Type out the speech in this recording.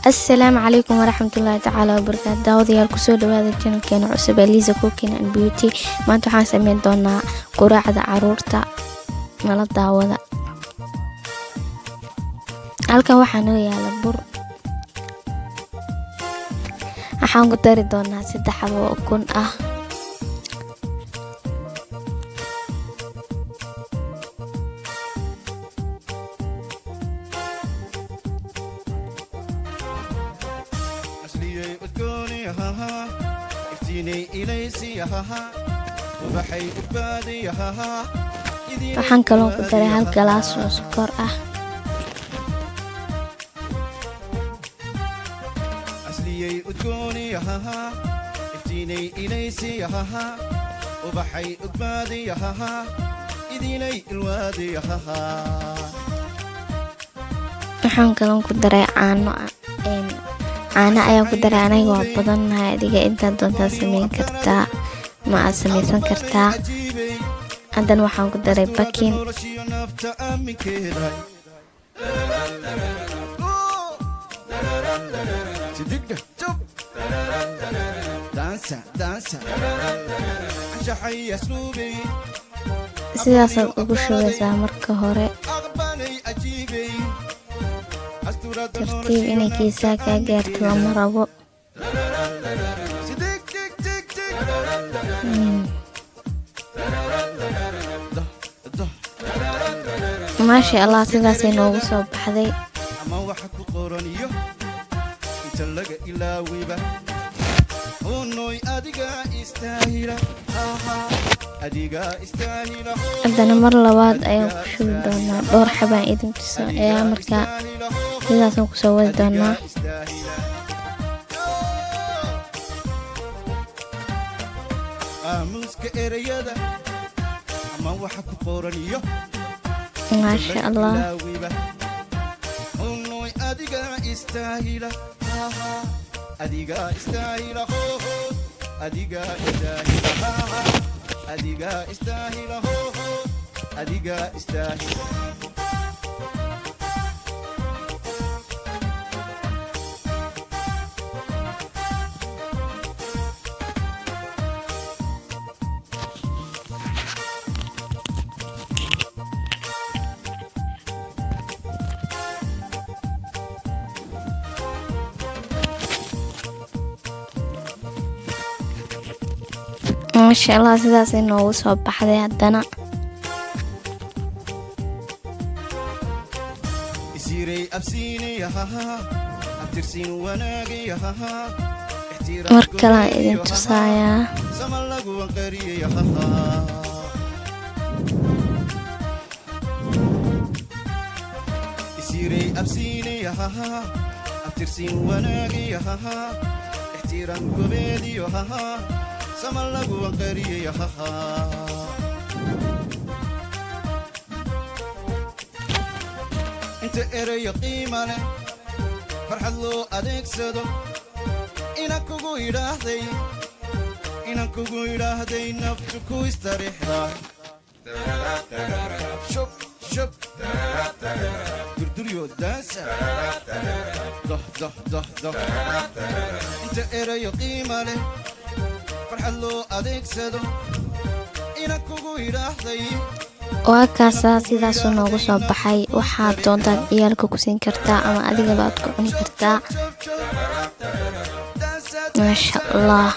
السلام عليكم ورحمة الله تعالى وبركاته. داوديال kusoo dhawaada channelkeena cusub ee Liza Cooking and Beauty. maanta waxaan sameyn doonaa quraacda caruurta nala daawada. halkan waxaa noo yaala bur. waxaan ku dari doonaa 3 xabo oo ukun ah. waxaan kaloo ku daray 1 galaas oo sokor ah. waxaan kaloo ku daray caano ayaan ku daray. aniga waa badannahay, adiga intaad doontaa sameyn kartaa ma aad sameysan kartaa. haddana waxaan ku daray baking. sidaasaad ugu shubeysaa marka hore. tartiib inay kiisaa kaa gaarto lama rabo. maasha allah, sidaasay noogu soo baxday. haddana mar labaad ayaan ku shubi doonaa. dhowr xabaan idin tuso ayaa markaa sidaasaan kusoo wadi doonaa. maasha allah, maasha allah, sidaasay noogu soo baxday. haddana mar kalaan idin tusayaa. انت اري قيمة له فرحة لو أديكسدو إنك كوغو يراهدي نفتكو يستريح له. شوب شوب دردريو دانسة ضه انت اري قيمة له فرحة لو أديكسدو إنك كوغو يراهدي. waa kaasaa sidaasuu noogu soo baxay. waxaad doontaad ciyaalka ku siin kartaa ama adigaba aad ku cuni kartaa. maasha allah.